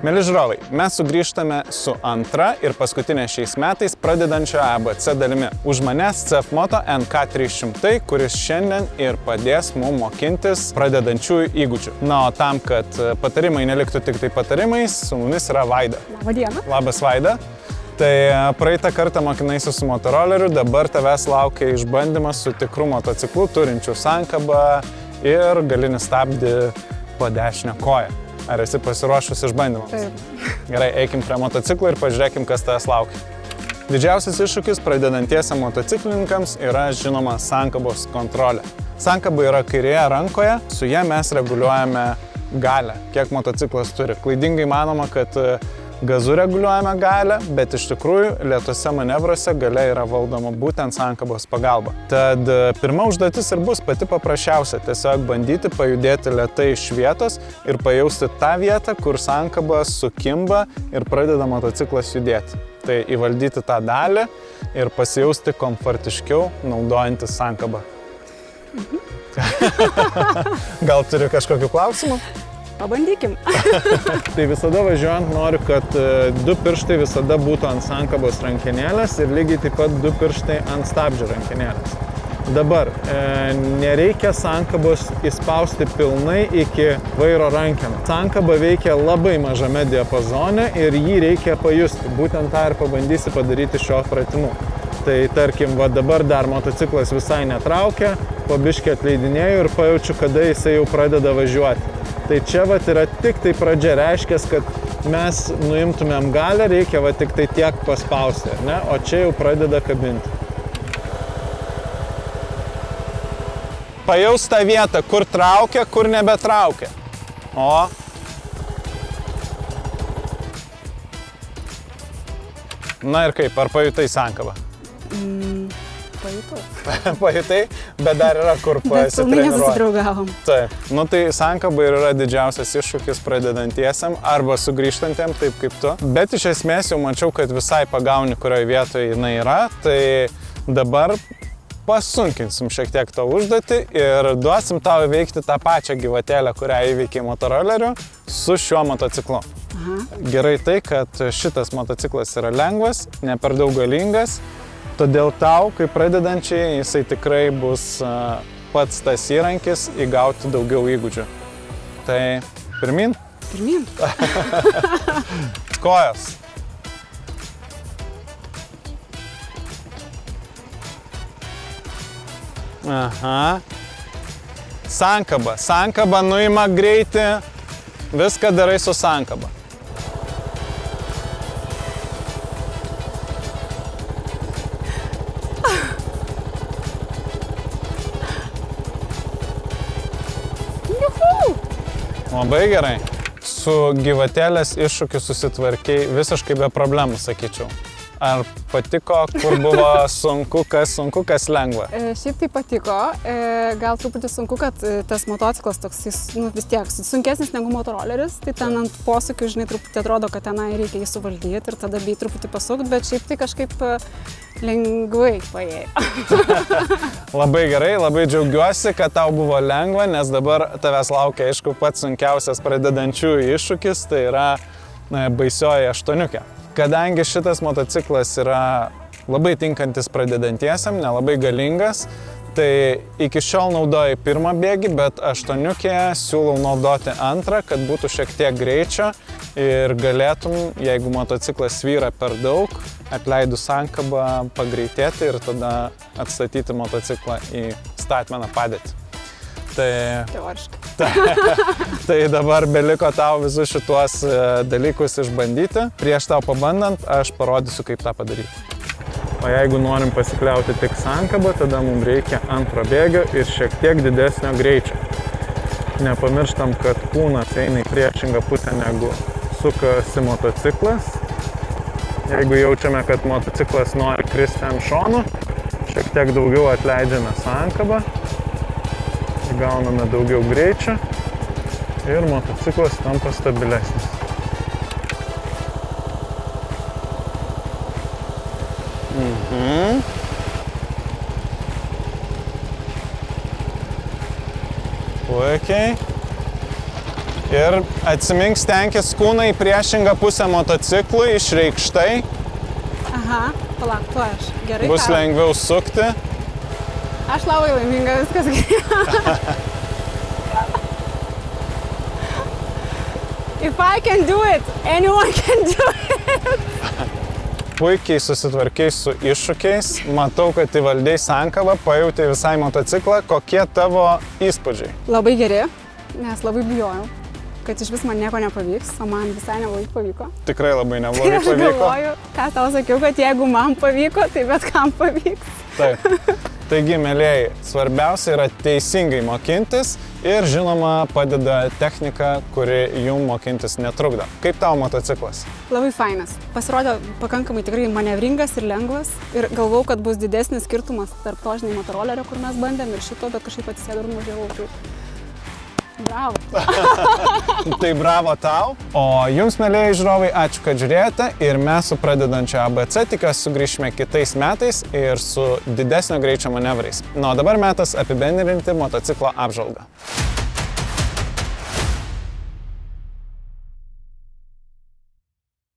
Mieli žiūrovai, mes sugrįžtame su antra ir paskutinė šiais metais pradedančio ABC dalimi. Už manęs CF Moto NK300, kuris šiandien ir padės mums mokintis pradedančiųjų įgūdžių. Na, o tam, kad patarimai neliktų tik tai patarimais, su mumis yra Vaida. Labą dieną. Labas, Vaida. Tai praeitą kartą mokinaisi su motoroleriu, dabar tavęs laukia išbandymas su tikru motociklu, turinčiu sankabą ir galinį stabdį po dešinę koją. Ar esi pasiruošus išbandymams? Taip. Gerai, eikim prie motociklo ir pažiūrėkim, kas tavęs laukia. Didžiausias iššūkis pradedantiesiam motociklininkams yra, žinoma, sankabos kontrolė. Sankaba yra kairėje rankoje, su ja mes reguliuojame galią, kiek motociklas turi. Klaidingai manoma, kad gazu reguliuojame galią, bet iš tikrųjų lėtuose manevruose galia yra valdoma būtent sankabos pagalba. Tad pirma užduotis ir bus pati paprasčiausia – tiesiog bandyti pajudėti lėtai iš vietos ir pajausti tą vietą, kur sankaba sukimba ir pradeda motociklas judėti. Tai įvaldyti tą dalį ir pasijausti komfortiškiau naudojantis sankabą. Gal turi kažkokių klausimų? Pabandykim. Tai visada važiuojant noriu, kad du pirštai visada būtų ant sankabos rankenėlės ir lygiai taip pat du pirštai ant stabdžio rankenėlės. Dabar nereikia sankabos įspausti pilnai iki vairo rankenų. Sankaba veikia labai mažame diapazone ir jį reikia pajusti. Būtent tą ir pabandysi padaryti šio pratimu. Tai tarkim, va dabar dar motociklas visai netraukia, po biškį atleidinėju ir pajaučiu, kada jisai jau pradeda važiuoti. Tai čia vat yra tik tai pradžia, reiškia, kad mes nuimtumėm galią, reikia va tik tai tiek paspausti, ne? O čia jau pradeda kabinti. Pajaus tą vietą, kur traukia, kur nebetraukia. O. Na ir kaip, ar pajutai sankabą? Pajutau. Pajutai, bet dar yra kur pasitreniruoti. Bet nesusidraugavom. Taip. Nu tai sankaba yra didžiausias iššūkis pradedantiesiam arba sugrįžtantiem, taip kaip tu. Bet iš esmės jau mačiau, kad visai pagauni, kurioje vietoje jinai yra. Tai dabar pasunkinsim šiek tiek tą užduotį ir duosim tau įveikti tą pačią gyvatėlę, kurią įveikiai motoroleriu su šiuo motociklu. Aha. Gerai tai, kad šitas motociklas yra lengvas, ne per daug galingas. Todėl tau, kaip pradedančiai, jisai tikrai bus pats tas įrankis įgauti daugiau įgūdžių. Tai pirmin? Pirmin. Kojos. Aha. Sankaba. Sankaba nuima greitį. Viską darai su sankaba. Labai gerai. Su gyvatėlės iššūkiu susitvarkiai visiškai be problemų, sakyčiau. Ar patiko, kur buvo sunku, kas lengva? Šiaip tai patiko. Gal truputį sunku, kad tas motociklas toks, vis tiek sunkesnis negu motoroleris. Tai ten ant posūkių, žinai, truputį atrodo, kad tenai reikia jį suvaldyti ir tada bei truputį pasukti, bet šiaip tai kažkaip lengvai paėjo. Labai gerai, labai džiaugiuosi, kad tau buvo lengva, nes dabar tavęs laukia, aišku, pats sunkiausias pradedančiųjų iššūkis, tai yra baisioji aštuoniukė. Kadangi šitas motociklas yra labai tinkantis pradedantiesiam, nelabai galingas, tai iki šiol naudoju pirmą bėgį, bet aštuoniukėje siūlau naudoti antrą, kad būtų šiek tiek greičio ir galėtum, jeigu motociklas svyra per daug, atleidus sankabą pagreitėti ir tada atstatyti motociklą į statmeną padėtį. Teoriškai. Tai dabar beliko tau visus šituos dalykus išbandyti. Prieš tau pabandant, aš parodysiu, kaip tą padaryti. O jeigu norim pasikliauti tik sankabą, tada mums reikia antro bėgio ir šiek tiek didesnio greičio. Nepamirštam, kad kūnas eina į priešingą pusę negu sukasi motociklas. Jeigu jaučiame, kad motociklas nori kristi ant šonų, šiek tiek daugiau atleidžiame sankabą. Gauname daugiau greičio ir motociklas tampa stabilesnis. Puikiai. Ir atsimink, stenkis kūną į priešingą pusę motociklui, išreikštai. Aha, palauk, tuo aš. Gerai. Bus lengviau sukti. Aš labai laiminga, viskas gerai. If I can do it, anyone can do it. Puikiai susitvarkiai su iššūkiais. Matau, kad įvaldei sankabą, pajautai visai motociklą. Kokie tavo įspūdžiai? Labai geri, nes labai bijojau, kad iš vis man nieko nepavyks, o man visai neblogai pavyko. Tikrai labai neblogai Aš pavyko. galvoju, ką tau sakiau, kad jeigu man pavyko, tai bet kam pavyks. Taip. Taigi, mėlėjai, svarbiausia yra teisingai mokintis ir, žinoma, padeda technika, kuri jum mokintis netrukdo. Kaip tavo motociklas? Labai fainas. Pasirodė pakankamai tikrai manevringas ir lengvas. Ir galvau, kad bus didesnis skirtumas tarp to, žinai, motorolerio, kur mes bandėm, ir šito, bet kažkaip atsisėdau ir nuvažiavau. Tai... Bravo. Tai bravo tau. O jums, mėlėjai žiūrovai, ačiū, kad žiūrėjote. Ir mes su pradedančio ABC tikiuosi sugrįšime kitais metais ir su didesnio greičio manevrais. O dabar metas apibendrinti motociklo apžvalgą.